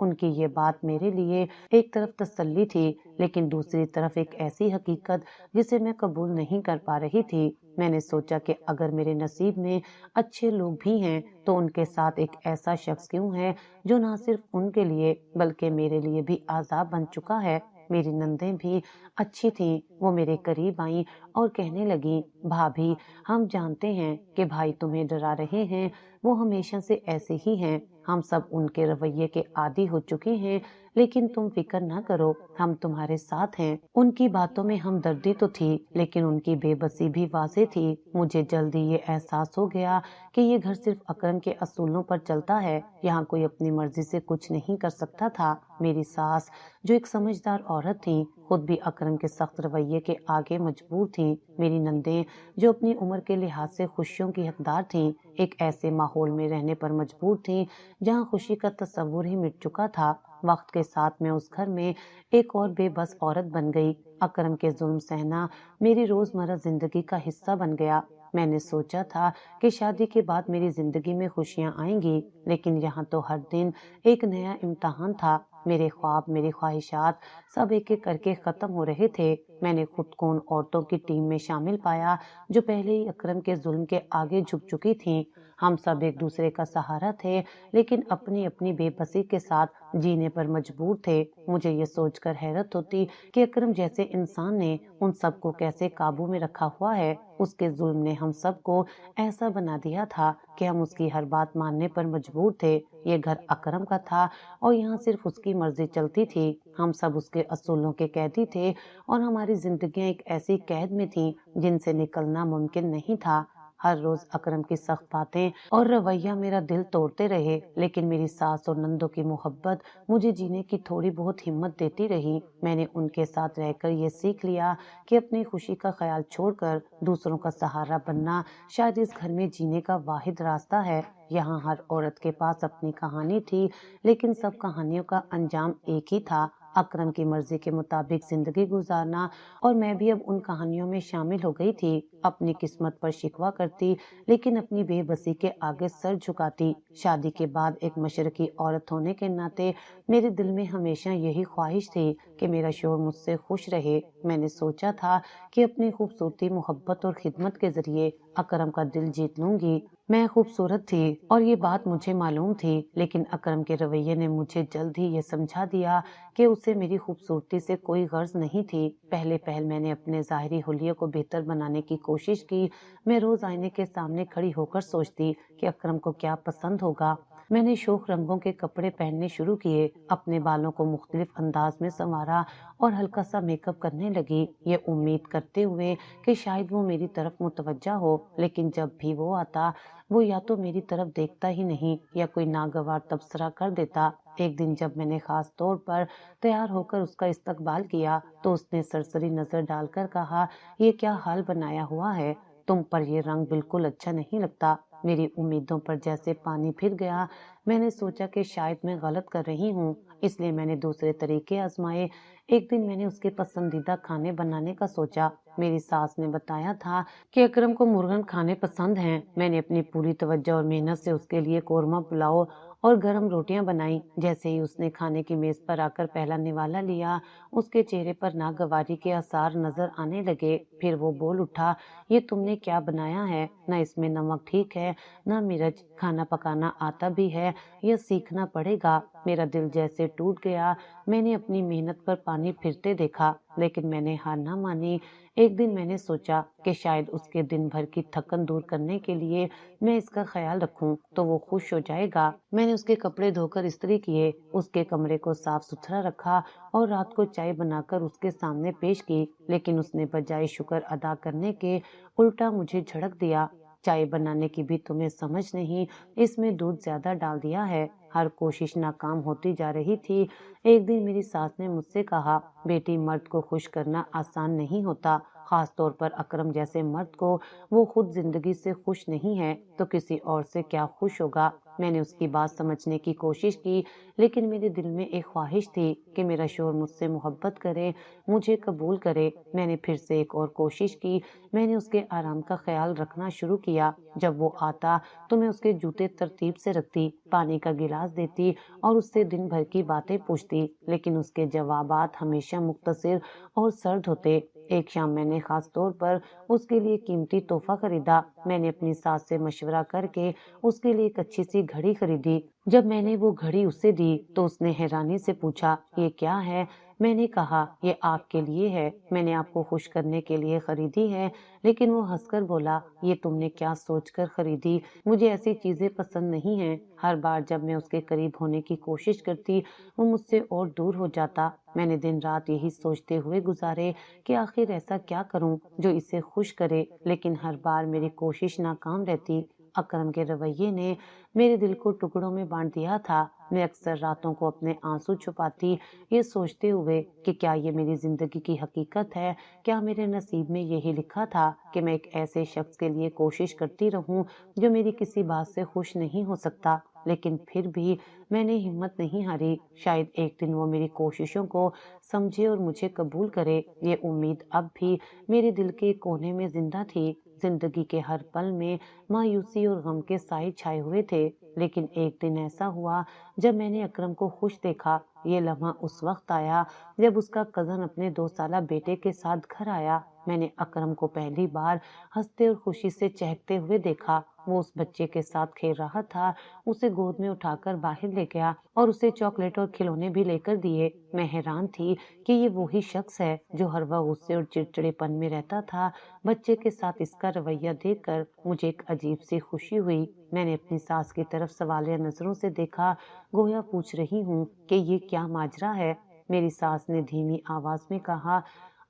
ان کی یہ بات میرے لیے ایک طرف تسلی تھی، لیکن دوسری طرف ایک ایسی حقیقت جسے میں قبول نہیں کر پا رہی تھی۔ میں نے سوچا کہ اگر میرے نصیب میں اچھے لوگ بھی ہیں تو ان کے ساتھ ایک ایسا شخص کیوں ہے جو نہ صرف ان کے لیے بلکہ میرے لیے بھی عذاب بن چکا ہے۔ میری نندیں بھی اچھی تھیں، وہ میرے قریب آئیں اور کہنے لگیں، بھابھی ہم جانتے ہیں کہ بھائی تمہیں ڈرا رہے ہیں، وہ ہمیشہ سے ایسے ہی ہیں، ہم سب ان کے رویے کے عادی ہو چکے ہیں، لیکن تم فکر نہ کرو، ہم تمہارے ساتھ ہیں۔ ان کی باتوں میں ہمدردی تو تھی، لیکن ان کی بے بسی بھی واضح تھی۔ مجھے جلدی یہ احساس ہو گیا کہ یہ گھر صرف اکرم کے اصولوں پر چلتا ہے، یہاں کوئی اپنی مرضی سے کچھ نہیں کر سکتا تھا۔ میری ساس جو ایک سمجھدار عورت تھی، خود بھی اکرم کے سخت رویے کے آگے مجبور تھیں۔ میری نندیں جو اپنی عمر کے لحاظ سے خوشیوں کی حقدار تھیں، ایک ایسے ماحول میں رہنے پر مجبور تھیں جہاں خوشی کا تصور ہی مٹ چکا تھا۔ وقت کے ساتھ میں اس گھر میں ایک اور بے بس عورت بن گئی۔ اکرم کے ظلم سہنا میری روزمرہ زندگی کا حصہ بن گیا۔ میں نے سوچا تھا کہ شادی کے بعد میری زندگی میں خوشیاں آئیں گی، لیکن یہاں تو ہر دن ایک نیا امتحان تھا۔ میرے خواب، میری خواہشات سب ایک ایک کر کے ختم ہو رہے تھے۔ میں نے خود کو ان عورتوں کی ٹیم میں شامل پایا جو پہلے ہی اکرم کے ظلم کے آگے جھک چکی تھیں۔ ہم سب ایک دوسرے کا سہارا تھے، لیکن اپنی اپنی بے بسی کے ساتھ جینے پر مجبور تھے۔ مجھے یہ سوچ کر حیرت ہوتی کہ اکرم جیسے انسان نے ان سب کو کیسے قابو میں رکھا ہوا ہے۔ اس کے ظلم نے ہم سب کو ایسا بنا دیا تھا کہ ہم اس کی ہر بات ماننے پر مجبور تھے۔ یہ گھر اکرم کا تھا اور یہاں صرف اس کی مرضی چلتی تھی۔ ہم سب اس کے اصولوں کے قیدی تھے اور ہماری زندگیاں ایک ایسی قید میں تھیں جن سے نکلنا ممکن نہیں تھا۔ ہر روز اکرم کی سخت باتیں اور رویہ میرا دل توڑتے رہے، لیکن میری ساس اور نندوں کی محبت مجھے جینے کی تھوڑی بہت ہمت دیتی رہی۔ میں نے ان کے ساتھ رہ کر یہ سیکھ لیا کہ اپنی خوشی کا خیال چھوڑ کر دوسروں کا سہارا بننا شاید اس گھر میں جینے کا واحد راستہ ہے۔ یہاں ہر عورت کے پاس اپنی کہانی تھی، لیکن سب کہانیوں کا انجام ایک ہی تھا، اکرم کی مرضی کے مطابق زندگی گزارنا۔ اور میں بھی اب ان کہانیوں میں شامل ہو گئی تھی، اپنی قسمت پر شکوہ کرتی، لیکن اپنی بے بسی کے آگے سر جھکاتی۔ شادی کے بعد ایک مشرقی عورت ہونے کے ناطے میرے دل میں ہمیشہ یہی خواہش تھی کہ میرا شوہر مجھ سے خوش رہے۔ میں نے سوچا تھا کہ اپنی خوبصورتی، محبت اور خدمت کے ذریعے اکرم کا دل جیت لوں گی۔ میں خوبصورت تھی اور یہ بات مجھے معلوم تھی، لیکن اکرم کے رویے نے مجھے جلد ہی یہ سمجھا دیا کہ اسے میری خوبصورتی سے کوئی غرض نہیں تھی۔ پہلے میں نے اپنے ظاہری حلیے کو بہتر بنانے کی کوشش کی۔ میں روز آئینے کے سامنے کھڑی ہو کر سوچتی کہ اکرم کو کیا پسند ہوگا۔ میں نے شوخ رنگوں کے کپڑے پہننے شروع کیے، اپنے بالوں کو مختلف انداز میں سنوارا اور ہلکا سا میک اپ کرنے لگی، یہ امید کرتے ہوئے کہ شاید وہ میری طرف متوجہ ہو۔ لیکن جب بھی وہ آتا، وہ یا تو میری طرف دیکھتا ہی نہیں یا کوئی ناگوار تبصرہ کر دیتا۔ ایک دن جب میں نے خاص طور پر تیار ہو کر اس کا استقبال کیا تو اس نے سرسری نظر ڈال کر کہا، یہ کیا حال بنایا ہوا ہے، تم پر یہ رنگ بالکل اچھا نہیں لگتا۔ میری امیدوں پر جیسے پانی پھر گیا۔ میں نے سوچا کہ شاید میں غلط کر رہی ہوں، اس لیے میں نے دوسرے طریقے آزمائے۔ ایک دن میں نے اس کے پسندیدہ کھانے بنانے کا سوچا۔ میری ساس نے بتایا تھا کہ اکرم کو مرغن کھانے پسند ہیں۔ میں نے اپنی پوری توجہ اور محنت سے اس کے لیے قورمہ پلاؤ اور گرم روٹیاں بنائیں۔ جیسے ہی اس نے کھانے کی میز پر آ کر پہلا نوالا لیا، اس کے چہرے پر ناگواری کے آثار نظر آنے لگے۔ پھر وہ بول اٹھا، یہ تم نے کیا بنایا ہے؟ نہ اس میں نمک ٹھیک ہے، نہ مرچ۔ کھانا پکانا آتا بھی ہے یا سیکھنا پڑے گا؟ میرا دل جیسے ٹوٹ گیا۔ میں نے اپنی محنت پر پانی پھرتے دیکھا، لیکن میں نے ہار نہ مانی۔ ایک دن میں نے سوچا کہ شاید اس کے دن بھر کی تھکن دور کرنے کے لیے میں اس کا خیال رکھوں تو وہ خوش ہو جائے گا۔ میں نے اس کے کپڑے دھو کر استری کیے، اس کے کمرے کو صاف ستھرا رکھا اور رات کو چائے بنا کر اس کے سامنے پیش کی، لیکن اس نے بجائے شکر ادا کرنے کے الٹا مجھے جھڑک دیا۔ چائے بنانے کی بھی تمہیں سمجھ نہیں، اس میں دودھ زیادہ ڈال دیا ہے۔ ہر کوشش ناکام ہوتی جا رہی تھی۔ ایک دن میری ساس نے مجھ سے کہا، بیٹی مرد کو خوش کرنا آسان نہیں ہوتا، خاص طور پر اکرم جیسے مرد کو۔ وہ خود زندگی سے خوش نہیں ہے تو کسی اور سے کیا خوش ہوگا۔ میں نے اس کی بات سمجھنے کی کوشش کی، لیکن میرے دل میں ایک خواہش تھی کہ میرا شوہر مجھ سے محبت کرے، مجھے قبول کرے۔ میں نے پھر سے ایک اور کوشش کی۔ میں نے اس کے آرام کا خیال رکھنا شروع کیا۔ جب وہ آتا تو میں اس کے جوتے ترتیب سے رکھتی، پانی کا گلاس دیتی اور اس سے دن بھر کی باتیں پوچھتی، لیکن اس کے جوابات ہمیشہ مختصر اور سرد ہوتے۔ ایک شام میں نے خاص طور پر اس کے لیے قیمتی تحفہ خریدا۔ میں نے اپنی ساس سے مشورہ کر کے اس کے لیے ایک اچھی سی گھڑی خریدی۔ جب میں نے وہ گھڑی اسے دی تو اس نے حیرانی سے پوچھا، یہ کیا ہے؟ میں نے کہا، یہ آپ کے لیے ہے، میں نے آپ کو خوش کرنے کے لیے خریدی ہے۔ لیکن وہ ہنس کر بولا، یہ تم نے کیا سوچ کر خریدی؟ مجھے ایسی چیزیں پسند نہیں ہیں۔ ہر بار جب میں اس کے قریب ہونے کی کوشش کرتی وہ مجھ سے اور دور ہو جاتا۔ میں نے دن رات یہی سوچتے ہوئے گزارے کہ آخر ایسا کیا کروں جو اسے خوش کرے، لیکن ہر بار میری کوشش ناکام رہتی۔ اکرم کے رویے نے میرے دل کو ٹکڑوں میں بانٹ دیا تھا۔ میں اکثر راتوں کو اپنے آنسو چھپاتی، یہ سوچتے ہوئے کہ کیا یہ میری زندگی کی حقیقت ہے؟ کیا میرے نصیب میں یہی لکھا تھا کہ میں ایک ایسے شخص کے لیے کوشش کرتی رہوں جو میری کسی بات سے خوش نہیں ہو سکتا؟ لیکن پھر بھی میں نے ہمت نہیں ہاری۔ شاید ایک دن وہ میری کوششوں کو سمجھے اور مجھے قبول کرے۔ یہ امید اب بھی میرے دل کے کونے میں زندہ تھی۔ زندگی کے ہر پل میں مایوسی اور غم کے سائے چھائے ہوئے تھے، لیکن ایک دن ایسا ہوا جب میں نے اکرم کو خوش دیکھا۔ یہ لمحہ اس وقت آیا جب اس کا کزن اپنے 2 سالہ بیٹے کے ساتھ گھر آیا۔ میں نے اکرم کو پہلی بار ہنستے اور خوشی سے چہکتے ہوئے دیکھا۔ وہ اس بچے کے ساتھ کھیل رہا تھا، اسے گود میں اٹھا کر باہر لے گیا اور اسے چاکلیٹ اور کھلونے بھی لے کر دیے۔ میں حیران تھی کہ یہ وہی شخص ہے جو ہر وقت غصے اور چڑچڑے پن میں رہتا تھا۔ بچے کے ساتھ اس کا رویہ دیکھ کر مجھے ایک عجیب سی خوشی ہوئی۔ میں نے اپنی ساس کی طرف سوالیہ نظروں سے دیکھا، گویا پوچھ رہی ہوں کہ یہ کیا ماجرا ہے۔ میری ساس نے دھیمی آواز میں کہا،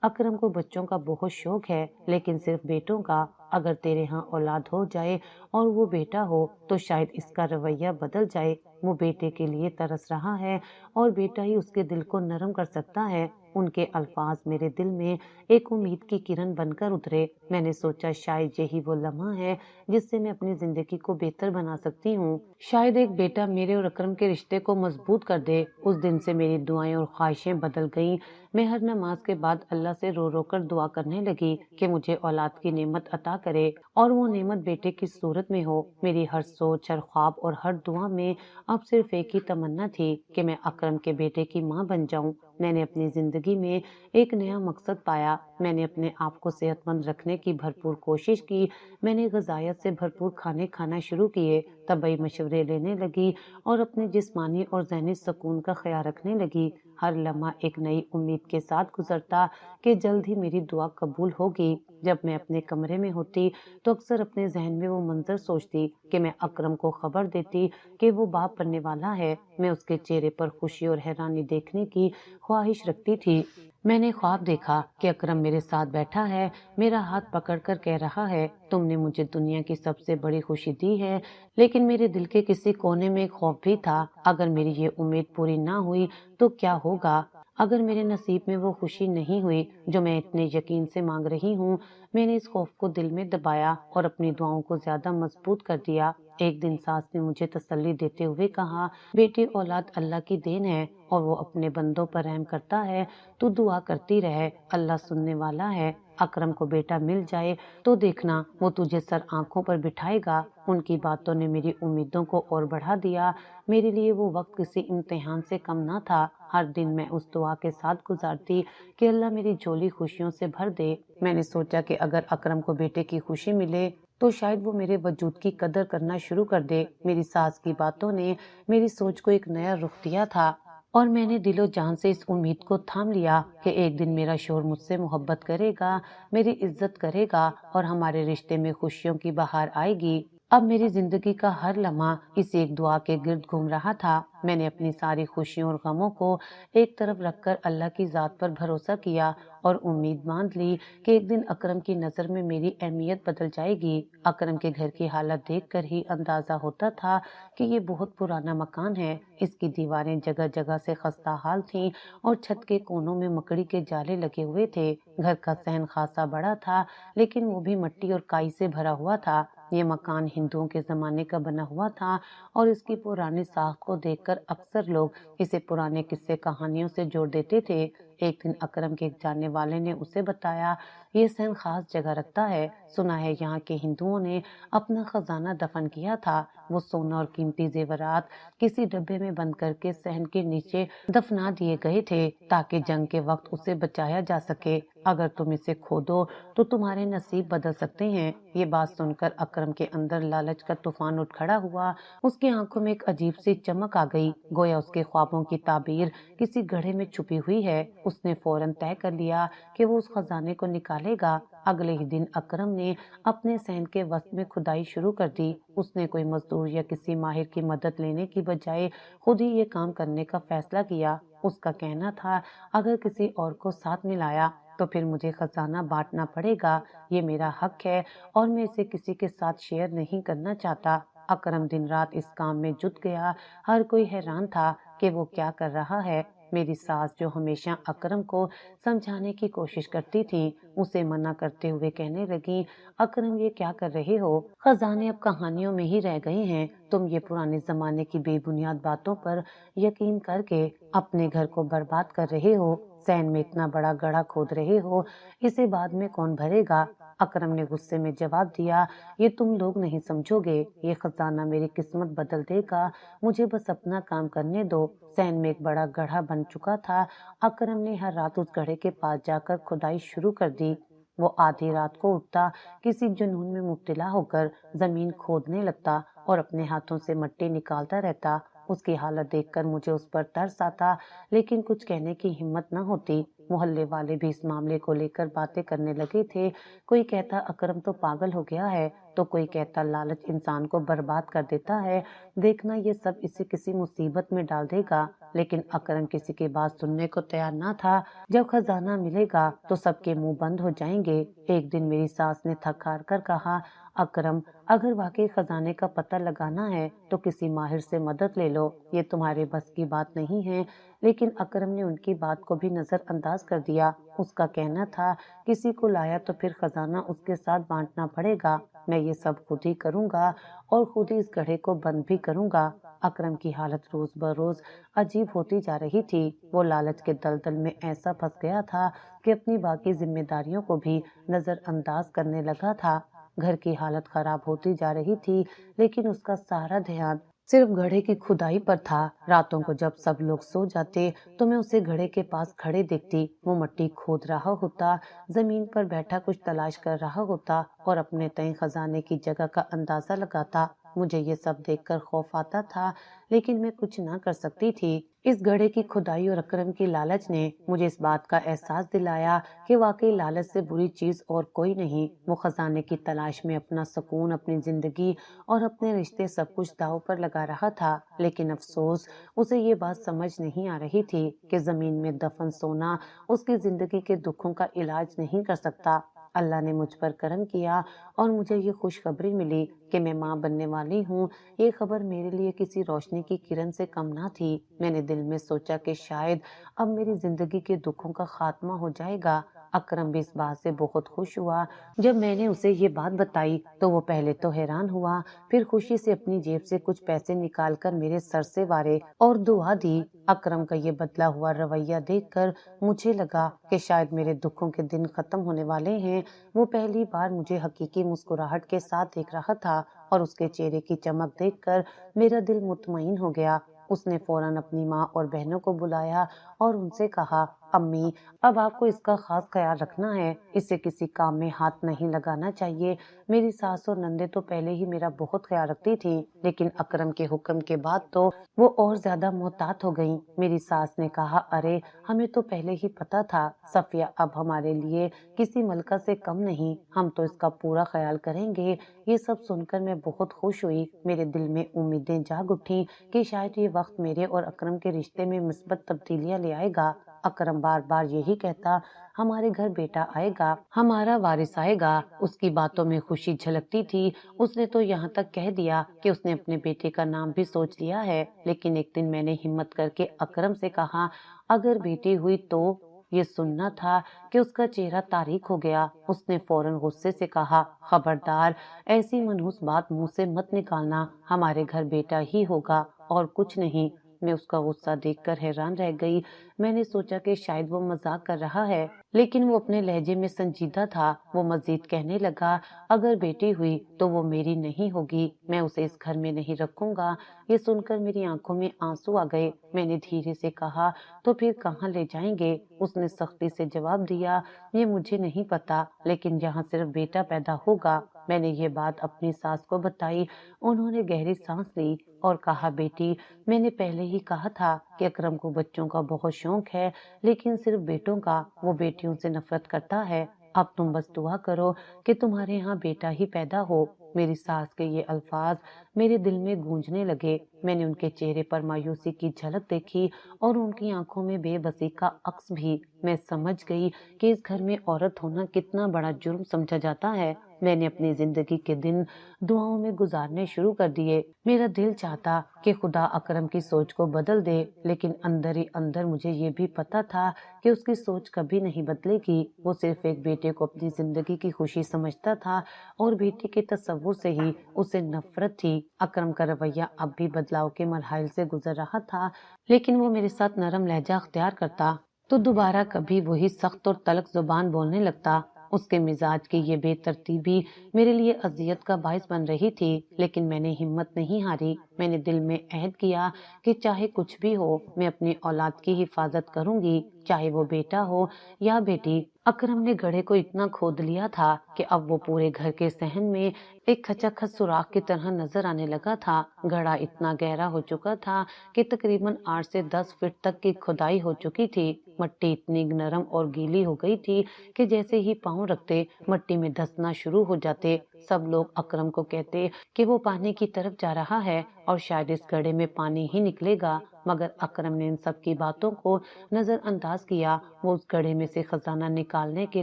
اکرم کو بچوں کا بہت شوق ہے، لیکن صرف بیٹوں کا۔ اگر تیرے ہاں اولاد ہو جائے اور وہ بیٹا ہو تو شاید اس کا رویہ بدل جائے۔ وہ بیٹے کے لیے ترس رہا ہے اور بیٹا ہی اس کے دل کو نرم کر سکتا ہے۔ ان کے الفاظ میرے دل میں ایک امید کی کرن بن کر اترے۔ میں نے سوچا شاید یہی وہ لمحہ ہے جس سے میں اپنی زندگی کو بہتر بنا سکتی ہوں۔ شاید ایک بیٹا میرے اور اکرم کے رشتے کو مضبوط کر دے۔ اس دن سے میری دعائیں اور خواہشیں بدل گئیں۔ میں ہر نماز کے بعد اللہ سے رو رو کر دعا کرنے لگی کہ مجھے اولاد کی نعمت عطا کرے اور وہ نعمت بیٹے کی صورت میں ہو۔ میری ہر سوچ، ہر خواب اور ہر دعا میں اب صرف ایک ہی تمنا تھی کہ میں اکرم کے بیٹے کی ماں بن جاؤں۔ میں نے اپنی زندگی میں ایک نیا مقصد پایا۔ میں نے اپنے آپ کو صحت مند رکھنے کی بھرپور کوشش کی۔ میں نے غذائیت سے بھرپور کھانے کھانا شروع کیے، طبی مشورے لینے لگی اور اپنے جسمانی اور ذہنی سکون کا خیال رکھنے لگی۔ ہر لمحہ ایک نئی امید کے ساتھ گزرتا کہ جلد ہی میری دعا قبول ہوگی۔ جب میں اپنے کمرے میں ہوتی تو اکثر اپنے ذہن میں وہ منظر سوچتی کہ میں اکرم کو خبر دیتی کہ وہ باپ بننے والا ہے۔ میں اس کے چہرے پر خوشی اور حیرانی دیکھنے کی خواہش رکھتی تھی۔ میں نے خواب دیکھا کہ اکرم میرے ساتھ بیٹھا ہے، میرا ہاتھ پکڑ کر کہہ رہا ہے، تم نے مجھے دنیا کی سب سے بڑی خوشی دی ہے۔ لیکن میرے دل کے کسی کونے میں ایک خوف بھی تھا، اگر میری یہ امید پوری نہ ہوئی تو کیا ہوگا؟ اگر میرے نصیب میں وہ خوشی نہیں ہوئی جو میں اتنے یقین سے مانگ رہی ہوں؟ میں نے اس خوف کو دل میں دبایا اور اپنی دعاؤں کو زیادہ مضبوط کر دیا۔ ایک دن ساس نے مجھے تسلی دیتے ہوئے کہا، بیٹی اولاد اللہ کی دین ہے اور وہ اپنے بندوں پر رحم کرتا ہے، تو دعا کرتی رہے، اللہ سننے والا ہے۔ اکرم کو بیٹا مل جائے تو دیکھنا وہ تجھے سر آنکھوں پر بٹھائے گا۔ ان کی باتوں نے میری امیدوں کو اور بڑھا دیا۔ میرے لیے وہ وقت کسی امتحان سے کم نہ تھا۔ ہر دن میں اس دعا کے ساتھ گزارتی کہ اللہ میری جھولی خوشیوں سے بھر دے۔ میں نے سوچا کہ اگر اکرم کو بیٹے کی خوشی ملے تو شاید وہ میرے وجود کی قدر کرنا شروع کر دے۔ میری ساس کی باتوں نے میری سوچ کو ایک نیا رخ دیا تھا اور میں نے دل و جان سے اس امید کو تھام لیا کہ ایک دن میرا شوہر مجھ سے محبت کرے گا، میری عزت کرے گا اور ہمارے رشتے میں خوشیوں کی بہار آئے گی۔ اب میری زندگی کا ہر لمحہ اس ایک دعا کے گرد گھوم رہا تھا۔ میں نے اپنی ساری خوشیوں اور غموں کو ایک طرف رکھ کر اللہ کی ذات پر بھروسہ کیا اور امید باندھ لی کہ ایک دن اکرم کی نظر میں میری اہمیت بدل جائے گی۔ اکرم کے گھر کی حالت دیکھ کر ہی اندازہ ہوتا تھا کہ یہ بہت پرانا مکان ہے۔ اس کی دیواریں جگہ جگہ سے خستہ حال تھیں اور چھت کے کونوں میں مکڑی کے جالے لگے ہوئے تھے۔ گھر کا صحن خاصا بڑا تھا، لیکن وہ بھی مٹی اور کائی سے بھرا ہوا تھا۔ یہ مکان ہندوؤں کے زمانے کا بنا ہوا تھا اور اس کی پرانی ساخت کو دیکھ کر اکثر لوگ اسے پرانے قصے کہانیوں سے جوڑ دیتے تھے۔ ایک دن اکرم کے ایک جاننے والے نے اسے بتایا، یہ صحن خاص جگہ رکھتا ہے، سنا ہے یہاں کے ہندوؤں نے اپنا خزانہ دفن کیا تھا۔ وہ سونا اور قیمتی زیورات کسی ڈبے میں بند کر کے صحن کے نیچے دفنا دیے گئے تھے تاکہ جنگ کے وقت اسے بچایا جا سکے۔ اگر تم اسے کھودو تو تمہارے نصیب بدل سکتے ہیں۔ یہ بات سن کر اکرم کے اندر لالچ کا طوفان اٹھ کھڑا ہوا۔ اس کی آنکھوں میں ایک عجیب سی چمک آ گئی، گویا اس کے خوابوں کی تعبیر کسی گڑھے میں چھپی ہوئی ہے۔ اس نے فوراً طے کر لیا کہ وہ اس خزانے کو نکالے گا۔ اگلے ہی دن اکرم نے اپنے صحن کے وسط میں کھدائی شروع کر دی۔ اس نے کوئی مزدور یا کسی ماہر کی مدد لینے کی بجائے خود ہی یہ کام کرنے کا فیصلہ کیا۔ اس کا کہنا تھا، اگر کسی اور کو ساتھ ملایا تو پھر مجھے خزانہ بانٹنا پڑے گا۔ یہ میرا حق ہے اور میں اسے کسی کے ساتھ شیئر نہیں کرنا چاہتا۔ اکرم دن رات اس کام میں جٹ گیا۔ ہر کوئی حیران تھا کہ وہ کیا کر رہا ہے۔ میری ساس جو ہمیشہ اکرم کو سمجھانے کی کوشش کرتی تھی، اسے منع کرتے ہوئے کہنے لگی، اکرم یہ کیا کر رہے ہو؟ خزانے اب کہانیوں میں ہی رہ گئے ہیں۔ تم یہ پرانے زمانے کی بے بنیاد باتوں پر یقین کر کے اپنے گھر کو برباد کر رہے ہو۔ صحن میں اتنا بڑا گڑھا کھود رہے ہو، اسے بعد میں کون بھرے گا؟ اکرم نے غصے میں جواب دیا، یہ تم لوگ نہیں سمجھو گے، یہ خزانہ میری قسمت بدل دے گا، مجھے بس اپنا کام کرنے دو۔ صحن میں ایک بڑا گڑھا بن چکا تھا۔ اکرم نے ہر رات اس گڑھے کے پاس جا کر کھدائی شروع کر دی۔ وہ آدھی رات کو اٹھتا، کسی جنون میں مبتلا ہو کر زمین کھودنے لگتا اور اپنے ہاتھوں سے مٹی نکالتا رہتا۔ اس کی حالت دیکھ کر مجھے اس پر ترس آتا، لیکن کچھ کہنے کی ہمت نہ ہوتی۔ محلے والے بھی اس معاملے کو لے کر باتیں کرنے لگے تھے۔ کوئی کہتا اکرم تو پاگل ہو گیا ہے، تو کوئی کہتا لالچ انسان کو برباد کر دیتا ہے، دیکھنا یہ سب اسے کسی مصیبت میں ڈال دے گا۔ لیکن اکرم کسی کی بات سننے کو تیار نہ تھا۔ جب خزانہ ملے گا تو سب کے منہ بند ہو جائیں گے۔ ایک دن میری ساس نے تھک ہار کر کہا، اکرم اگر واقعی خزانے کا پتہ لگانا ہے تو کسی ماہر سے مدد لے لو، یہ تمہارے بس کی بات نہیں ہے۔ لیکن اکرم نے ان کی بات کو بھی نظر انداز کر دیا۔ اس کا کہنا تھا، کسی کو لایا تو پھر خزانہ اس کے ساتھ بانٹنا پڑے گا، میں یہ سب خود ہی کروں گا اور خود ہی اس گڑھے کو بند بھی کروں گا۔ اکرم کی حالت روز بروز عجیب ہوتی جا رہی تھی۔ وہ لالچ کے دلدل میں ایسا پھنس گیا تھا کہ اپنی باقی ذمہ داریوں کو بھی نظر انداز کرنے لگا تھا۔ گھر کی حالت خراب ہوتی جا رہی تھی، لیکن اس کا سارا دھیان صرف گڑھے کی کھدائی پر تھا۔ راتوں کو جب سب لوگ سو جاتے تو میں اسے گڑھے کے پاس کھڑے دیکھتی۔ وہ مٹی کھود رہا ہوتا، زمین پر بیٹھا کچھ تلاش کر رہا ہوتا اور اپنے تئیں خزانے کی جگہ کا اندازہ لگاتا۔ مجھے یہ سب دیکھ کر خوف آتا تھا، لیکن میں کچھ نہ کر سکتی تھی۔ اس گڑھے کی کھدائی اور اکرم کی لالچ نے مجھے اس بات کا احساس دلایا کہ واقعی لالچ سے بری چیز اور کوئی نہیں۔ وہ خزانے کی تلاش میں اپنا سکون، اپنی زندگی اور اپنے رشتے سب کچھ داؤ پر لگا رہا تھا، لیکن افسوس اسے یہ بات سمجھ نہیں آ رہی تھی کہ زمین میں دفن سونا اس کی زندگی کے دکھوں کا علاج نہیں کر سکتا۔ اللہ نے مجھ پر کرم کیا اور مجھے یہ خوشخبری ملی کہ میں ماں بننے والی ہوں۔ یہ خبر میرے لیے کسی روشنی کی کرن سے کم نہ تھی۔ میں نے دل میں سوچا کہ شاید اب میری زندگی کے دکھوں کا خاتمہ ہو جائے گا۔ اکرم بھی اس بات سے بہت خوش ہوا۔ جب میں نے اسے یہ بات بتائی تو وہ پہلے تو حیران ہوا، پھر خوشی سے اپنی جیب سے کچھ پیسے نکال کر میرے سر سے وارے اور دعا دی۔ اکرم کا یہ بدلا ہوا رویہ دیکھ کر مجھے لگا کہ شاید میرے دکھوں کے دن ختم ہونے والے ہیں۔ وہ پہلی بار مجھے حقیقی مسکراہٹ کے ساتھ دیکھ رہا تھا اور اس کے چہرے کی چمک دیکھ کر میرا دل مطمئن ہو گیا۔ اس نے فوراً اپنی ماں اور بہنوں کو بلایا اور ان سے کہا، امی اب آپ کو اس کا خاص خیال رکھنا ہے، اسے کسی کام میں ہاتھ نہیں لگانا چاہیے۔ میری ساس اور نندے تو پہلے ہی میرا بہت خیال رکھتی تھی، لیکن اکرم کے حکم کے بعد تو وہ اور زیادہ محتاط ہو گئیں۔ میری ساس نے کہا، ارے ہمیں تو پہلے ہی پتا تھا، صفیہ اب ہمارے لیے کسی ملکہ سے کم نہیں، ہم تو اس کا پورا خیال کریں گے۔ یہ سب سن کر میں بہت خوش ہوئی، میرے دل میں امیدیں جاگ اٹھیں کہ شاید یہ وقت میرے اور اکرم کے رشتے میں مثبت تبدیلیاں لے آئے گا۔ اکرم بار بار یہی کہتا، ہمارے گھر بیٹا آئے گا، ہمارا وارث آئے گا۔ اس کی باتوں میں خوشی جھلکتی تھی۔ اس نے تو یہاں تک کہہ دیا کہ اس نے اپنے بیٹے کا نام بھی سوچ لیا ہے۔ لیکن ایک دن میں نے ہمت کر کے اکرم سے کہا، اگر بیٹی ہوئی تو؟ یہ سننا تھا کہ اس کا چہرہ تاریک ہو گیا۔ اس نے فوراً غصے سے کہا، خبردار، ایسی منحوس بات منہ سے مت نکالنا، ہمارے گھر بیٹا ہی ہوگا اور کچھ نہیں۔ میں اس کا غصہ دیکھ کر حیران رہ گئی۔ میں نے سوچا کہ شاید وہ مذاق کر رہا ہے، لیکن وہ اپنے لہجے میں سنجیدہ تھا۔ وہ مزید کہنے لگا، اگر بیٹی ہوئی تو وہ میری نہیں ہوگی، میں اسے اس گھر میں نہیں رکھوں گا۔ یہ سن کر میری آنکھوں میں آنسو آ گئے۔ میں نے دھیرے سے کہا، تو پھر کہاں لے جائیں گے؟ اس نے سختی سے جواب دیا، یہ مجھے نہیں پتا، لیکن یہاں صرف بیٹا پیدا ہوگا۔ میں نے یہ بات اپنی ساس کو بتائی۔ انہوں نے گہری سانس لی اور کہا، بیٹی، میں نے پہلے ہی کہا تھا کہ اکرم کو بچوں کا بہت شوق ہے، لیکن صرف بیٹوں کا، وہ بیٹیوں سے نفرت کرتا ہے۔ اب تم بس دعا کرو کہ تمہارے ہاں بیٹا ہی پیدا ہو۔ میری ساس کے یہ الفاظ میرے دل میں گونجنے لگے۔ میں نے ان کے چہرے پر مایوسی کی جھلک دیکھی اور ان کی آنکھوں میں بے بسی کا عکس بھی۔ میں سمجھ گئی کہ اس گھر میں عورت ہونا کتنا بڑا جرم سمجھا جاتا ہے۔ میں نے اپنی زندگی کے دن دعاؤں میں گزارنے شروع کر دیے۔ میرا دل چاہتا کہ خدا اکرم کی سوچ کو بدل دے، لیکن اندر ہی اندر مجھے یہ بھی پتا تھا کہ اس کی سوچ کبھی نہیں بدلے گی۔ وہ صرف ایک بیٹے کو اپنی زندگی کی خوشی سمجھتا تھا اور بیٹے کے تصور سے ہی اسے نفرت تھی۔ اکرم کا رویہ اب بھی بدلاؤ کے مراحل سے گزر رہا تھا، لیکن وہ میرے ساتھ نرم لہجہ اختیار کرتا تو دوبارہ کبھی وہی سخت اور تلخ زبان بولنے لگتا۔ اس کے مزاج کی یہ بے ترتیبی میرے لیے اذیت کا باعث بن رہی تھی، لیکن میں نے ہمت نہیں ہاری۔ میں نے دل میں عہد کیا کہ چاہے کچھ بھی ہو، میں اپنی اولاد کی حفاظت کروں گی، چاہے وہ بیٹا ہو یا بیٹی۔ اکرم نے گڑھے کو اتنا کھود لیا تھا کہ اب وہ پورے گھر کے صحن میں ایک کھچا کھچ سوراخ کی طرح نظر آنے لگا تھا۔ گڑھا اتنا گہرا ہو چکا تھا کہ تقریباً 8 سے 10 فٹ تک کی کھدائی ہو چکی تھی۔ مٹی اتنی نرم اور گیلی ہو گئی تھی کہ جیسے ہی پاؤں رکھتے مٹی میں دھسنا شروع ہو جاتے۔ سب لوگ اکرم کو کہتے کہ وہ پانی کی طرف جا رہا ہے اور شاید اس گڑھے میں پانی ہی نکلے گا، مگر اکرم نے ان سب کی باتوں کو نظر انداز کیا۔ وہ اس گڑھے میں سے خزانہ نکالنے کے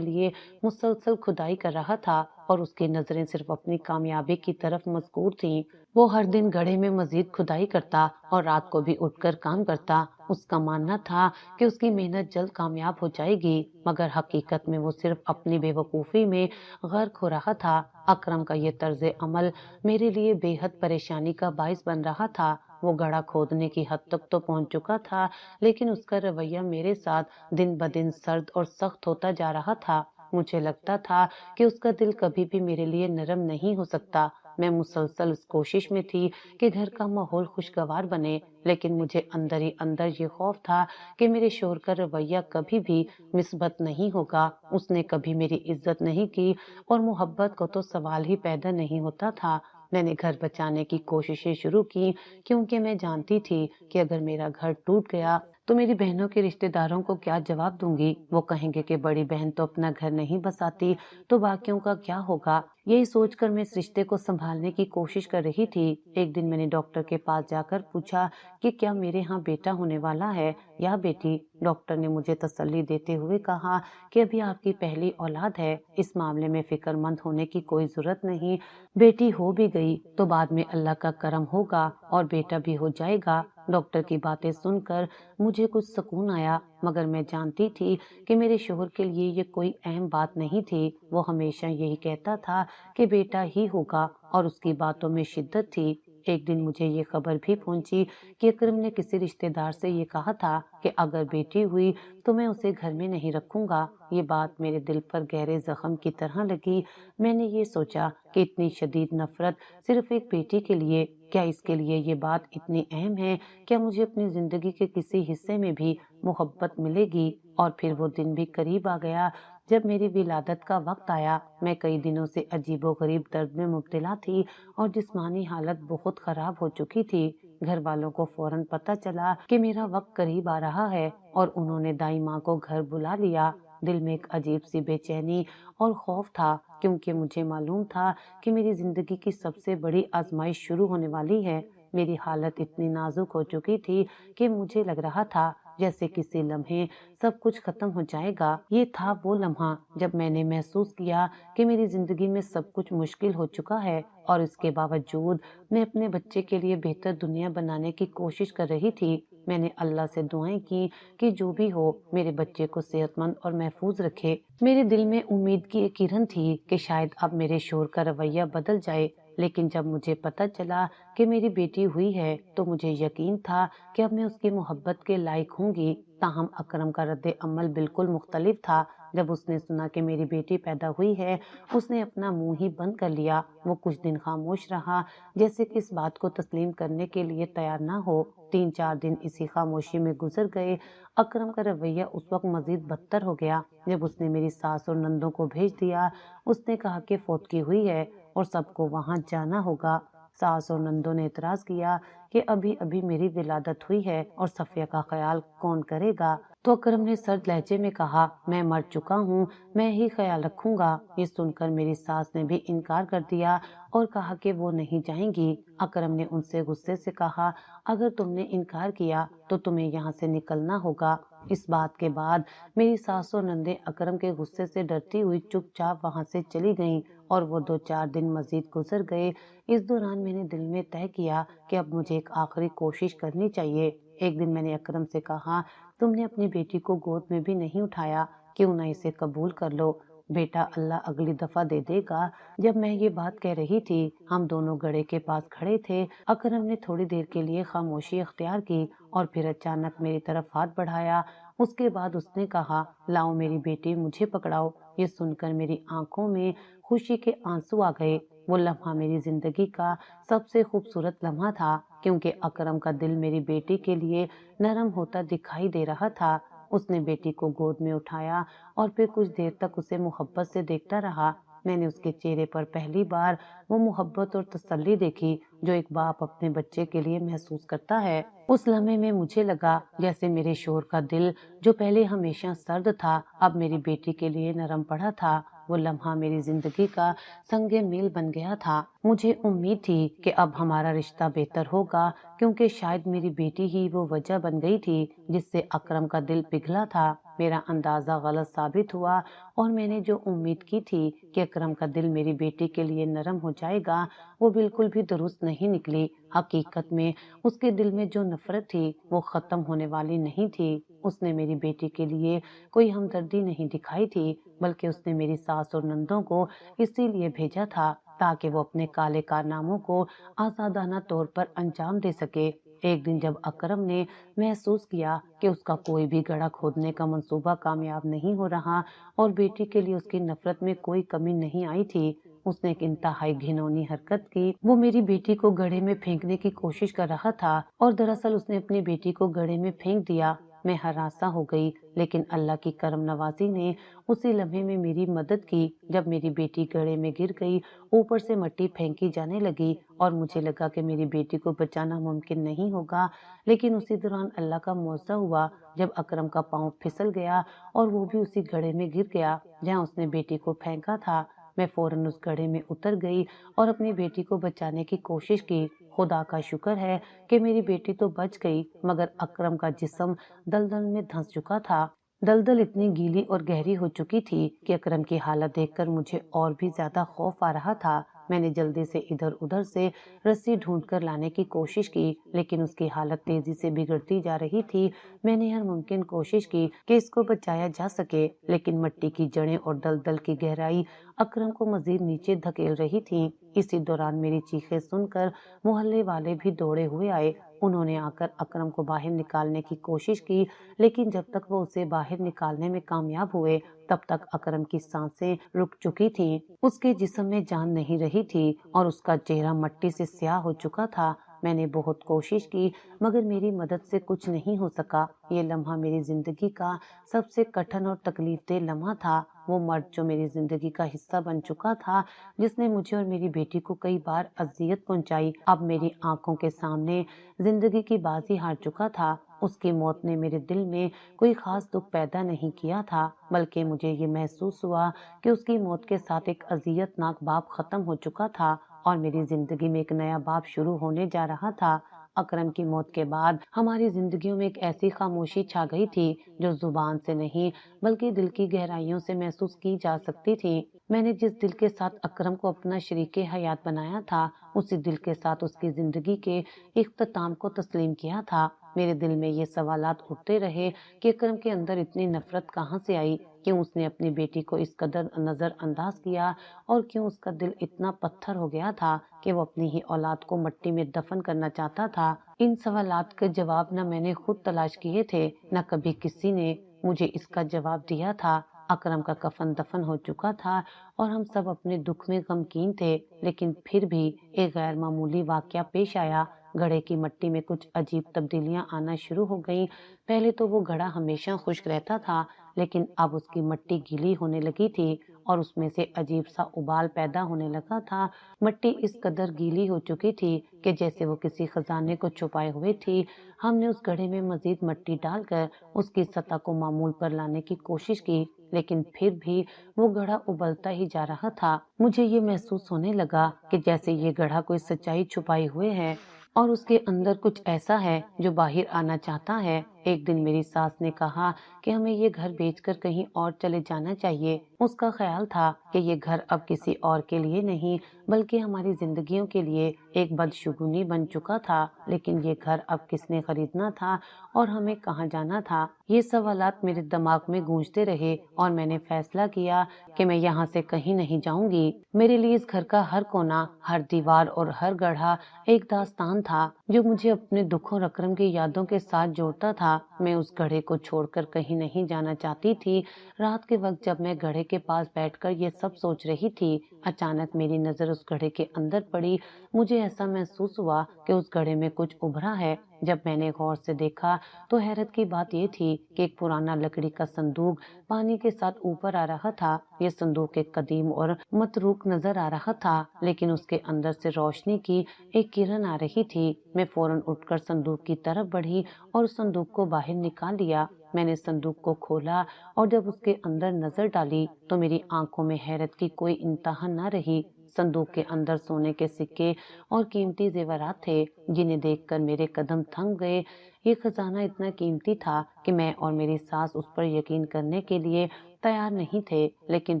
لیے مسلسل کھدائی کر رہا تھا اور اس کی نظریں صرف اپنی کامیابی کی طرف مذکور تھیں۔ وہ ہر دن گڑھے میں مزید کھدائی کرتا اور رات کو بھی اٹھ کر کام کرتا۔ اس کا ماننا تھا کہ اس کی محنت جلد کامیاب ہو جائے گی، مگر حقیقت میں وہ صرف اپنی بے وقوفی میں غرق ہو رہا تھا۔ اکرم کا یہ طرز عمل میرے لیے بے حد پریشانی کا باعث بن رہا تھا۔ وہ گڑھا کھودنے کی حد تک تو پہنچ چکا تھا، لیکن اس کا رویہ میرے ساتھ دن بدن سرد اور سخت ہوتا جا رہا تھا۔ مجھے لگتا تھا کہ اس کا دل کبھی بھی میرے لیے نرم نہیں ہو سکتا۔ میں مسلسل اس کوشش میں تھی کہ گھر کا ماحول خوشگوار بنے، لیکن مجھے اندر ہی اندر یہ خوف تھا کہ میرے شوہر کا رویہ کبھی بھی مثبت نہیں ہوگا۔ اس نے کبھی میری عزت نہیں کی اور محبت کو تو سوال ہی پیدا نہیں ہوتا تھا۔ میں نے گھر بچانے کی کوششیں شروع کی، کیونکہ میں جانتی تھی کہ اگر میرا گھر ٹوٹ گیا تو میری بہنوں کے رشتہ داروں کو کیا جواب دوں گی؟ وہ کہیں گے کہ بڑی بہن تو اپنا گھر نہیں بساتی، تو باقیوں کا کیا ہوگا؟ یہی سوچ کر میں اس رشتے کو سنبھالنے کی کوشش کر رہی تھی۔ ایک دن میں نے ڈاکٹر کے پاس جا کر پوچھا کہ کیا میرے ہاں بیٹا ہونے والا ہے یا بیٹی؟ ڈاکٹر نے مجھے تسلی دیتے ہوئے کہا کہ ابھی آپ کی پہلی اولاد ہے، اس معاملے میں فکر مند ہونے کی کوئی ضرورت نہیں، بیٹی ہو بھی گئی تو بعد میں اللہ کا کرم ہوگا اور بیٹا بھی ہو جائے گا۔ ڈاکٹر کی باتیں سن کر مجھے کچھ سکون آیا، مگر میں جانتی تھی کہ میرے شوہر کے لیے یہ کوئی اہم بات نہیں تھی۔ وہ ہمیشہ یہی کہتا تھا کہ بیٹا ہی ہوگا اور اس کی باتوں میں شدت تھی۔ ایک دن مجھے یہ خبر بھی پہنچی کہ اکرم نے کسی رشتہ دار سے یہ کہا تھا کہ اگر بیٹی ہوئی تو میں اسے گھر میں نہیں رکھوں گا۔ یہ بات میرے دل پر گہرے زخم کی طرح لگی۔ میں نے یہ سوچا کہ اتنی شدید نفرت صرف ایک بیٹی کے لیے، کیا اس کے لیے یہ بات اتنی اہم ہے؟ کیا مجھے اپنی زندگی کے کسی حصے میں بھی محبت ملے گی؟ اور پھر وہ دن بھی قریب آ گیا جب میری ولادت کا وقت آیا۔ میں کئی دنوں سے عجیب و غریب درد میں مبتلا تھی اور جسمانی حالت بہت خراب ہو چکی تھی۔ گھر والوں کو فوراً پتہ چلا کہ میرا وقت قریب آ رہا ہے اور انہوں نے دائی ماں کو گھر بلا لیا۔ دل میں ایک عجیب سی بے چینی اور خوف تھا، کیونکہ مجھے معلوم تھا کہ میری زندگی کی سب سے بڑی آزمائش شروع ہونے والی ہے۔ میری حالت اتنی نازک ہو چکی تھی کہ مجھے لگ رہا تھا جیسے کسی لمحے سب کچھ ختم ہو جائے گا۔ یہ تھا وہ لمحہ جب میں نے محسوس کیا کہ میری زندگی میں سب کچھ مشکل ہو چکا ہے، اور اس کے باوجود میں اپنے بچے کے لیے بہتر دنیا بنانے کی کوشش کر رہی تھی۔ میں نے اللہ سے دعائیں کی کہ جو بھی ہو میرے بچے کو صحت مند اور محفوظ رکھے۔ میرے دل میں امید کی ایک کرن تھی کہ شاید اب میرے شوہر کا رویہ بدل جائے، لیکن جب مجھے پتہ چلا کہ میری بیٹی ہوئی ہے تو مجھے یقین تھا کہ اب میں اس کی محبت کے لائق ہوں گی۔ تاہم اکرم کا رد عمل بالکل مختلف تھا۔ جب اس نے سنا کہ میری بیٹی پیدا ہوئی ہے، اس نے اپنا منہ ہی بند کر لیا۔ وہ کچھ دن خاموش رہا، جیسے کہ اس بات کو تسلیم کرنے کے لیے تیار نہ ہو۔ 3-4 دن اسی خاموشی میں گزر گئے۔ اکرم کا رویہ اس وقت مزید بدتر ہو گیا جب اس نے میری ساس اور نندوں کو بھیج دیا۔ اس نے کہا کہ فوتگی ہوئی ہے اور سب کو وہاں جانا ہوگا۔ ساس اور نندوں نے اعتراض کیا کہ ابھی ابھی میری ولادت ہوئی ہے اور صفیہ کا خیال کون کرے گا؟ تو اکرم نے سرد لہجے میں کہا، میں مر چکا ہوں، میں ہی خیال رکھوں گا۔ یہ سن کر میری ساس نے بھی انکار کر دیا اور کہا کہ وہ نہیں جائیں گی۔ اکرم نے ان سے غصے سے کہا، اگر تم نے انکار کیا تو تمہیں یہاں سے نکلنا ہوگا۔ اس بات کے بعد میری ساس اور نندیں اکرم کے غصے سے ڈرتی ہوئی چپ چاپ وہاں سے چلی گئیں اور وہ 2-4 دن مزید گزر گئے۔ اس دوران میں نے دل میں طے کیا کہ اب مجھے ایک آخری کوشش کرنی چاہیے۔ ایک دن میں نے اکرم سے کہا، تم نے اپنی بیٹی کو گود میں بھی نہیں اٹھایا، کیوں نہ اسے قبول کر لو؟ بیٹا اللہ اگلی دفعہ دے دے گا۔ جب میں یہ بات کہہ رہی تھی، ہم دونوں گڑھے کے پاس کھڑے تھے۔ اکرم نے تھوڑی دیر کے لیے خاموشی اختیار کی اور پھر اچانک میری طرف ہاتھ بڑھایا۔ اس کے بعد اس نے کہا، لاؤ میری بیٹی، مجھے پکڑاؤ۔ یہ سن کر میری آنکھوں میں خوشی کے آنسو آ گئے۔ وہ لمحہ میری زندگی کا سب سے خوبصورت لمحہ تھا، کیونکہ اکرم کا دل میری بیٹی کے لیے نرم ہوتا دکھائی دے رہا تھا۔ اس نے بیٹی کو گود میں اٹھایا اور پھر کچھ دیر تک اسے محبت سے دیکھتا رہا۔ میں نے اس کے چہرے پر پہلی بار وہ محبت اور تسلی دیکھی جو ایک باپ اپنے بچے کے لیے محسوس کرتا ہے۔ اس لمحے میں مجھے لگا جیسے میرے شوہر کا دل جو پہلے ہمیشہ سرد تھا، اب میری بیٹی کے لیے نرم پڑا تھا۔ وہ لمحہ میری زندگی کا سنگ میل بن گیا تھا۔ مجھے امید تھی کہ اب ہمارا رشتہ بہتر ہوگا، کیونکہ شاید میری بیٹی ہی وہ وجہ بن گئی تھی جس سے اکرم کا دل پگھلا تھا۔ میرا اندازہ غلط ثابت ہوا اور میں نے جو امید کی تھی کہ اکرم کا دل میری بیٹی کے لیے نرم ہو جائے گا، وہ بالکل بھی درست نہیں نکلی۔ حقیقت میں اس کے دل میں جو نفرت تھی وہ ختم ہونے والی نہیں تھی۔ اس نے میری بیٹی کے لیے کوئی ہمدردی نہیں دکھائی تھی، بلکہ اس نے میری ساس اور نندوں کو اسی لیے بھیجا تھا تاکہ وہ اپنے کالے کارناموں کو آزادانہ طور پر انجام دے سکے۔ ایک دن جب اکرم نے محسوس کیا کہ اس کا کوئی بھی گڑھا کھودنے کا منصوبہ کامیاب نہیں ہو رہا اور بیٹی کے لیے اس کی نفرت میں کوئی کمی نہیں آئی تھی، اس نے ایک انتہائی گھناؤنی حرکت کی۔ وہ میری بیٹی کو گڑھے میں پھینکنے کی کوشش کر رہا تھا اور دراصل اس نے اپنی بیٹی کو گڑھے میں پھینک دیا۔ میں ہراساں ہو گئی، لیکن اللہ کی کرم نوازی نے اسی لمحے میں میری مدد کی۔ جب میری بیٹی گڑھے میں گر گئی، اوپر سے مٹی پھینکی جانے لگی اور مجھے لگا کہ میری بیٹی کو بچانا ممکن نہیں ہوگا، لیکن اسی دوران اللہ کا معجزہ ہوا جب اکرم کا پاؤں پھسل گیا اور وہ بھی اسی گڑھے میں گر گیا جہاں اس نے بیٹی کو پھینکا تھا۔ میں فوراً اس گڑھے میں اتر گئی اور اپنی بیٹی کو بچانے کی کوشش کی۔ خدا کا شکر ہے کہ میری بیٹی تو بچ گئی، مگر اکرم کا جسم دلدل میں دھنس چکا تھا۔ دلدل اتنی گیلی اور گہری ہو چکی تھی کہ اکرم کی حالت دیکھ کر مجھے اور بھی زیادہ خوف آ رہا تھا۔ میں نے جلدی سے ادھر ادھر سے رسی ڈھونڈ کر لانے کی کوشش کی، لیکن اس کی حالت تیزی سے بگڑتی جا رہی تھی۔ میں نے ہر ممکن کوشش کی کہ اس کو بچایا جا سکے، لیکن مٹی کی جڑیں اور دلدل کی گہرائی اکرم کو مزید نیچے دھکیل رہی تھیں۔ اسی دوران میری چیخیں سن کر محلے والے بھی دوڑے ہوئے آئے۔ انہوں نے آ کر اکرم کو باہر نکالنے کی کوشش کی، لیکن جب تک وہ اسے باہر نکالنے میں کامیاب ہوئے تب تک اکرم کی سانسیں رک چکی تھیں، اس کے جسم میں جان نہیں رہی تھی اور اس کا چہرہ مٹی سے سیاہ ہو چکا تھا۔ میں نے بہت کوشش کی مگر میری مدد سے کچھ نہیں ہو سکا۔ یہ لمحہ میری زندگی کا سب سے کٹھن اور تکلیف دہ لمحہ تھا۔ وہ مرد جو میری زندگی کا حصہ بن چکا تھا، جس نے مجھے اور میری بیٹی کو کئی بار اذیت پہنچائی، اب میری آنکھوں کے سامنے زندگی کی بازی ہار چکا تھا۔ اس کی موت نے میرے دل میں کوئی خاص دکھ پیدا نہیں کیا تھا، بلکہ مجھے یہ محسوس ہوا کہ اس کی موت کے ساتھ ایک اذیت ناک باب ختم ہو چکا تھا اور میری زندگی میں ایک نیا باب شروع ہونے جا رہا تھا۔ اکرم کی موت کے بعد ہماری زندگیوں میں ایک ایسی خاموشی چھا گئی تھی جو زبان سے نہیں بلکہ دل کی گہرائیوں سے محسوس کی جا سکتی تھی۔ میں نے جس دل کے ساتھ اکرم کو اپنا شریک حیات بنایا تھا، اسی دل کے ساتھ اس کی زندگی کے اختتام کو تسلیم کیا تھا۔ میرے دل میں یہ سوالات اٹھتے رہے کہ اکرم کے اندر اتنی نفرت کہاں سے آئی، کیوں اس نے اپنی بیٹی کو اس قدر نظر انداز کیا اور کیوں اس کا دل اتنا پتھر ہو گیا تھا کہ وہ اپنی ہی اولاد کو مٹی میں دفن کرنا چاہتا تھا۔ ان سوالات کے جواب نہ میں نے خود تلاش کیے تھے، نہ کبھی کسی نے مجھے اس کا جواب دیا تھا۔ اکرم کا کفن دفن ہو چکا تھا اور ہم سب اپنے دکھ میں غمگین تھے، لیکن پھر بھی ایک غیر معمولی واقعہ پیش آیا۔ گھڑے کی مٹی میں کچھ عجیب تبدیلیاں آنا شروع ہو گئیں۔ پہلے تو وہ گھڑا ہمیشہ خشک رہتا تھا، لیکن اب اس کی مٹی گیلی ہونے لگی تھی اور اس میں سے عجیب سا ابال پیدا ہونے لگا تھا۔ مٹی اس قدر گیلی ہو چکی تھی کہ جیسے وہ کسی خزانے کو چھپائے ہوئے تھی۔ ہم نے اس گھڑے میں مزید مٹی ڈال کر اس کی سطح کو معمول پر لانے کی کوشش کی، لیکن پھر بھی وہ گھڑا ابلتا ہی جا رہا تھا۔ مجھے یہ محسوس ہونے لگا کہ جیسے یہ گھڑا کوئی سچائی چھپائے ہوئے ہے اور اس کے اندر کچھ ایسا ہے جو باہر آنا چاہتا ہے۔ ایک دن میری ساس نے کہا کہ ہمیں یہ گھر بیچ کر کہیں اور چلے جانا چاہیے۔ اس کا خیال تھا کہ یہ گھر اب کسی اور کے لیے نہیں بلکہ ہماری زندگیوں کے لیے ایک بدشگونی بن چکا تھا، لیکن یہ گھر اب کس نے خریدنا تھا اور ہمیں کہاں جانا تھا؟ یہ سوالات میرے دماغ میں گونجتے رہے اور میں نے فیصلہ کیا کہ میں یہاں سے کہیں نہیں جاؤں گی۔ میرے لیے اس گھر کا ہر کونا، ہر دیوار اور ہر گڑھا ایک داستان تھا جو مجھے اپنے دکھوں اور اکرم کی یادوں کے ساتھ جوڑتا تھا۔ میں اس گھڑے کو چھوڑ کر کہیں نہیں جانا چاہتی تھی۔ رات کے وقت جب میں گھڑے کے پاس بیٹھ کر یہ سب سوچ رہی تھی، اچانک میری نظر اس گھڑے کے اندر پڑی۔ مجھے ایسا محسوس ہوا کہ اس گھڑے میں کچھ ابھرا ہے۔ جب میں نے غور سے دیکھا تو حیرت کی بات یہ تھی کہ ایک پرانا لکڑی کا صندوق پانی کے ساتھ اوپر آ رہا تھا۔ یہ صندوق ایک قدیم اور متروک نظر آ رہا تھا، لیکن اس کے اندر سے روشنی کی ایک کرن آ رہی تھی۔ میں فوراً اٹھ کر صندوق کی طرف بڑھی اور اس صندوق کو باہر نکال لیا۔ میں نے صندوق کو کھولا اور جب اس کے اندر نظر ڈالی تو میری آنکھوں میں حیرت کی کوئی انتہا نہ رہی۔ صندوق کے اندر سونے کے سکے اور قیمتی زیورات تھے جنہیں دیکھ کر میرے قدم تھم گئے۔ یہ خزانہ اتنا قیمتی تھا کہ میں اور میری ساس اس پر یقین کرنے کے لیے تیار نہیں تھے، لیکن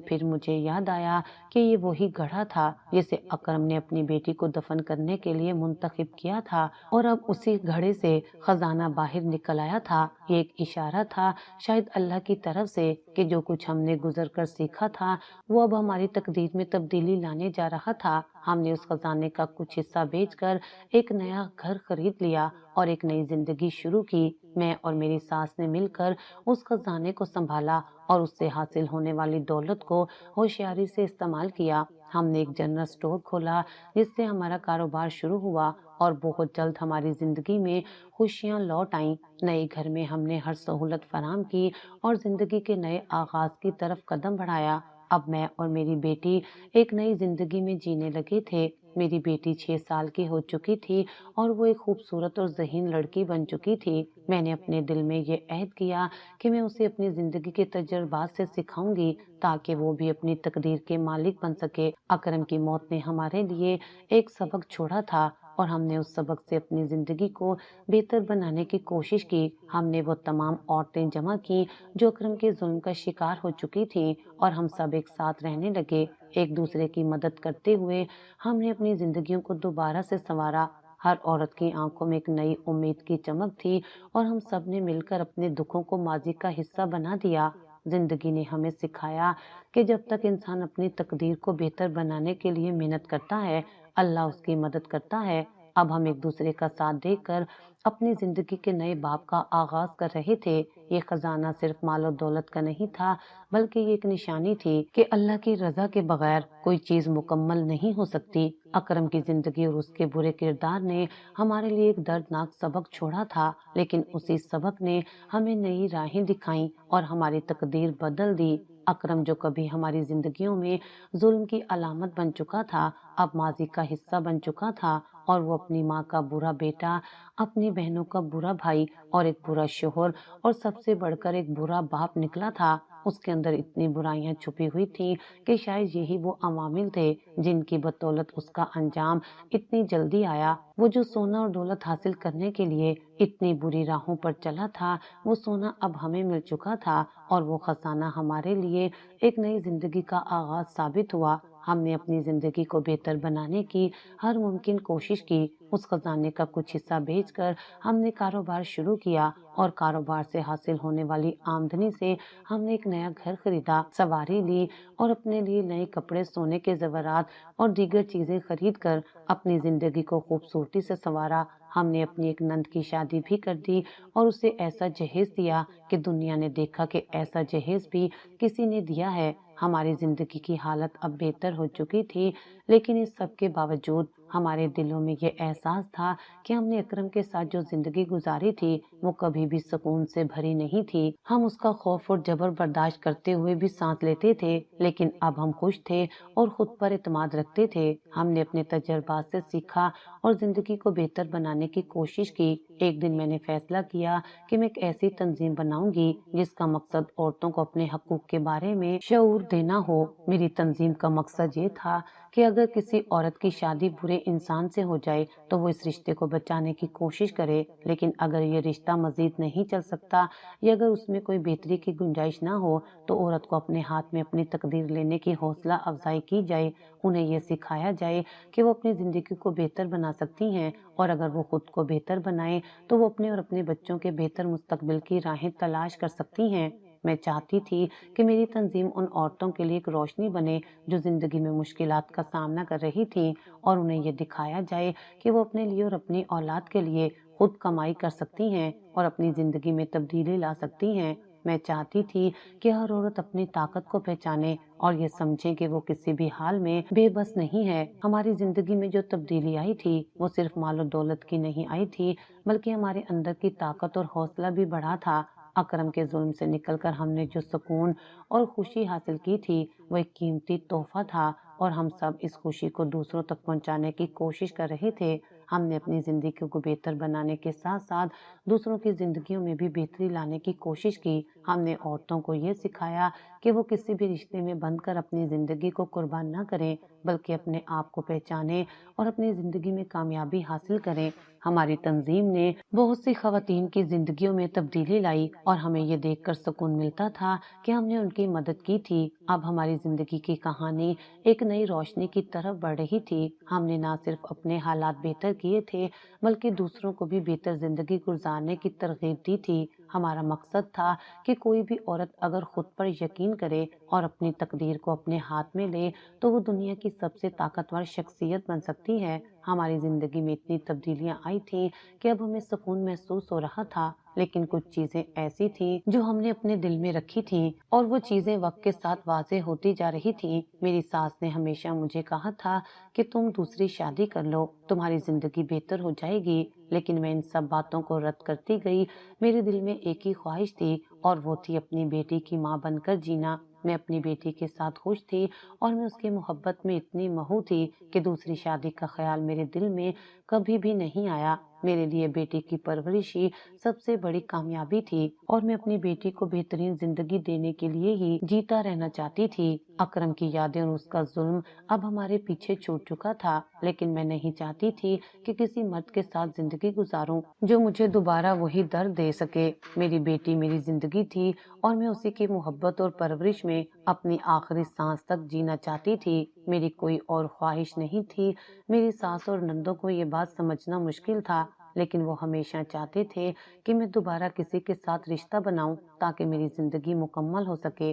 پھر مجھے یاد آیا کہ یہ وہی گڑھا تھا جسے اکرم نے اپنی بیٹی کو دفن کرنے کے لیے منتخب کیا تھا اور اب اسی گھڑے سے خزانہ باہر نکل آیا تھا۔ یہ ایک اشارہ تھا شاید اللہ کی طرف سے کہ جو کچھ ہم نے گزر کر سیکھا تھا وہ اب ہماری تقدیر میں تبدیلی لانے جا رہا تھا۔ ہم نے اس خزانے کا کچھ حصہ بیچ کر ایک نیا گھر خرید لیا اور ایک نئی زندگی شروع کی۔ میں اور میری ساس نے مل کر اس خزانے کو سنبھالا اور اس سے حاصل ہونے والی دولت کو ہوشیاری سے استعمال کیا۔ ہم نے ایک جنرل اسٹور کھولا جس سے ہمارا کاروبار شروع ہوا اور بہت جلد ہماری زندگی میں خوشیاں لوٹ آئیں۔ نئے گھر میں ہم نے ہر سہولت فراہم کی اور زندگی کے نئے آغاز کی طرف قدم بڑھایا۔ اب میں اور میری بیٹی ایک نئی زندگی میں جینے لگے تھے۔ میری بیٹی 6 سال کی ہو چکی تھی اور وہ ایک خوبصورت اور ذہین لڑکی بن چکی تھی۔ میں نے اپنے دل میں یہ عہد کیا کہ میں اسے اپنی زندگی کے تجربات سے سکھاؤں گی تاکہ وہ بھی اپنی تقدیر کے مالک بن سکے۔ اکرم کی موت نے ہمارے لیے ایک سبق چھوڑا تھا اور ہم نے اس سبق سے اپنی زندگی کو بہتر بنانے کی کوشش کی۔ ہم نے وہ تمام عورتیں جمع کی جو اکرم کے ظلم کا شکار ہو چکی تھیں اور ہم سب ایک ساتھ رہنے لگے، ایک دوسرے کی مدد کرتے ہوئے۔ ہم نے اپنی زندگیوں کو دوبارہ سے سنوارا۔ ہر عورت کی آنکھوں میں ایک نئی امید کی چمک تھی اور ہم سب نے مل کر اپنے دکھوں کو ماضی کا حصہ بنا دیا۔ زندگی نے ہمیں سکھایا کہ جب تک انسان اپنی تقدیر کو بہتر بنانے کے لیے محنت کرتا ہے، اللہ اس کی مدد کرتا ہے۔ اب ہم ایک دوسرے کا ساتھ دے کر اپنی زندگی کے نئے باب کا آغاز کر رہے تھے۔ یہ خزانہ صرف مال و دولت کا نہیں تھا، بلکہ یہ ایک نشانی تھی کہ اللہ کی رضا کے بغیر کوئی چیز مکمل نہیں ہو سکتی۔ اکرم کی زندگی اور اس کے برے کردار نے ہمارے لیے ایک دردناک سبق چھوڑا تھا، لیکن اسی سبق نے ہمیں نئی راہیں دکھائیں اور ہماری تقدیر بدل دی۔ اکرم جو کبھی ہماری زندگیوں میں ظلم کی علامت بن چکا تھا، اب ماضی کا حصہ بن چکا تھا، اور وہ اپنی ماں کا برا بیٹا، اپنی بہنوں کا برا بھائی اور ایک برا شوہر اور سب سے بڑھ کر ایک برا باپ نکلا تھا۔ اس کے اندر اتنی برائیاں چھپی ہوئی تھیں کہ شاید یہی وہ عوامل تھے جن کی بدولت اس کا انجام اتنی جلدی آیا۔ وہ جو سونا اور دولت حاصل کرنے کے لیے اتنی بری راہوں پر چلا تھا، وہ سونا اب ہمیں مل چکا تھا، اور وہ خزانہ ہمارے لیے ایک نئی زندگی کا آغاز ثابت ہوا۔ ہم نے اپنی زندگی کو بہتر بنانے کی ہر ممکن کوشش کی۔ اس خزانے کا کچھ حصہ بیچ کر ہم نے کاروبار شروع کیا، اور کاروبار سے حاصل ہونے والی آمدنی سے ہم نے ایک نیا گھر خریدا، سواری لی اور اپنے لیے نئے کپڑے، سونے کے زیورات اور دیگر چیزیں خرید کر اپنی زندگی کو خوبصورتی سے سنوارا۔ ہم نے اپنی ایک نند کی شادی بھی کر دی اور اسے ایسا جہیز دیا کہ دنیا نے دیکھا کہ ایسا جہیز بھی کسی نے دیا ہے۔ ہماری زندگی کی حالت اب بہتر ہو چکی تھی، لیکن اس سب کے باوجود ہمارے دلوں میں یہ احساس تھا کہ ہم نے اکرم کے ساتھ جو زندگی گزاری تھی وہ کبھی بھی سکون سے بھری نہیں تھی۔ ہم اس کا خوف اور جبر برداشت کرتے ہوئے بھی سانس لیتے تھے، لیکن اب ہم خوش تھے اور خود پر اعتماد رکھتے تھے۔ ہم نے اپنے تجربات سے سیکھا اور زندگی کو بہتر بنانے کی کوشش کی۔ ایک دن میں نے فیصلہ کیا کہ میں ایک ایسی تنظیم بناؤں گی جس کا مقصد عورتوں کو اپنے حقوق کے بارے میں شعور دینا ہو۔ میری تنظیم کا مقصد یہ تھا کہ اگر کسی عورت کی شادی برے انسان سے ہو جائے تو وہ اس رشتے کو بچانے کی کوشش کرے، لیکن اگر یہ رشتہ مزید نہیں چل سکتا یا اگر اس میں کوئی بہتری کی گنجائش نہ ہو تو عورت کو اپنے ہاتھ میں اپنی تقدیر لینے کی حوصلہ افزائی کی جائے۔ انہیں یہ سکھایا جائے کہ وہ اپنی زندگی کو بہتر بنا سکتی ہیں، اور اگر وہ خود کو بہتر بنائیں تو وہ اپنے اور اپنے بچوں کے بہتر مستقبل کی راہیں تلاش کر سکتی ہیں۔ میں چاہتی تھی کہ میری تنظیم ان عورتوں کے لیے ایک روشنی بنے جو زندگی میں مشکلات کا سامنا کر رہی تھیں، اور انہیں یہ دکھایا جائے کہ وہ اپنے لیے اور اپنی اولاد کے لیے خود کمائی کر سکتی ہیں اور اپنی زندگی میں تبدیلی لا سکتی ہیں۔ میں چاہتی تھی کہ ہر عورت اپنی طاقت کو پہچانے اور یہ سمجھے کہ وہ کسی بھی حال میں بے بس نہیں ہے۔ ہماری زندگی میں جو تبدیلی آئی تھی وہ صرف مال و دولت کی نہیں آئی تھی، بلکہ ہمارے اندر کی طاقت اور حوصلہ بھی بڑھا تھا۔ اکرم کے ظلم سے نکل کر ہم نے جو سکون اور خوشی حاصل کی تھی وہ ایک قیمتی تحفہ تھا، اور ہم سب اس خوشی کو دوسروں تک پہنچانے کی کوشش کر رہے تھے۔ ہم نے اپنی زندگی کو بہتر بنانے کے ساتھ ساتھ دوسروں کی زندگیوں میں بھی بہتری لانے کی کوشش کی۔ ہم نے عورتوں کو یہ سکھایا کہ وہ کسی بھی رشتے میں بندھ کر اپنی زندگی کو قربان نہ کریں، بلکہ اپنے آپ کو پہچانیں اور اپنی زندگی میں کامیابی حاصل کریں۔ ہماری تنظیم نے بہت سی خواتین کی زندگیوں میں تبدیلی لائی، اور ہمیں یہ دیکھ کر سکون ملتا تھا کہ ہم نے ان کی مدد کی تھی۔ اب ہماری زندگی کی کہانی ایک نئی روشنی کی طرف بڑھ رہی تھی۔ ہم نے نہ صرف اپنے حالات بہتر کیے تھے بلکہ دوسروں کو بھی بہتر زندگی گزارنے کی ترغیب دی تھی۔ ہمارا مقصد تھا کہ کوئی بھی عورت اگر خود پر یقین کرے اور اپنی تقدیر کو اپنے ہاتھ میں لے تو وہ دنیا کی سب سے طاقتور شخصیت بن سکتی ہے۔ ہماری زندگی میں اتنی تبدیلیاں آئی تھیں کہ اب ہمیں سکون محسوس ہو رہا تھا، لیکن کچھ چیزیں ایسی تھیں جو ہم نے اپنے دل میں رکھی تھیں، اور وہ چیزیں وقت کے ساتھ واضح ہوتی جا رہی تھیں۔ میری ساس نے ہمیشہ مجھے کہا تھا کہ تم دوسری شادی کر لو، تمہاری زندگی بہتر ہو جائے گی، لیکن میں ان سب باتوں کو رد کرتی گئی۔ میرے دل میں ایک ہی خواہش تھی، اور وہ تھی اپنی بیٹی کی ماں بن کر جینا۔ میں اپنی بیٹی کے ساتھ خوش تھی، اور میں اس کی محبت میں اتنی مہو تھی کہ دوسری شادی کا خیال میرے دل میں کبھی بھی نہیں آیا۔ میرے لیے بیٹی کی پرورش ہی سب سے بڑی کامیابی تھی، اور میں اپنی بیٹی کو بہترین زندگی دینے کے لیے ہی جیتا رہنا چاہتی تھی۔ اکرم کی یادیں اور اس کا ظلم اب ہمارے پیچھے چھوٹ چکا تھا، لیکن میں نہیں چاہتی تھی کہ کسی مرد کے ساتھ زندگی گزاروں جو مجھے دوبارہ وہی درد دے سکے۔ میری بیٹی میری زندگی تھی، اور میں اسی کی محبت اور پرورش میں اپنی آخری سانس تک جینا چاہتی تھی۔ میری کوئی اور خواہش نہیں تھی۔ میری ساس اور نندوں کو یہ بات سمجھنا مشکل تھا، لیکن وہ ہمیشہ چاہتے تھے کہ میں دوبارہ کسی کے ساتھ رشتہ بناؤں تاکہ میری زندگی مکمل ہو سکے۔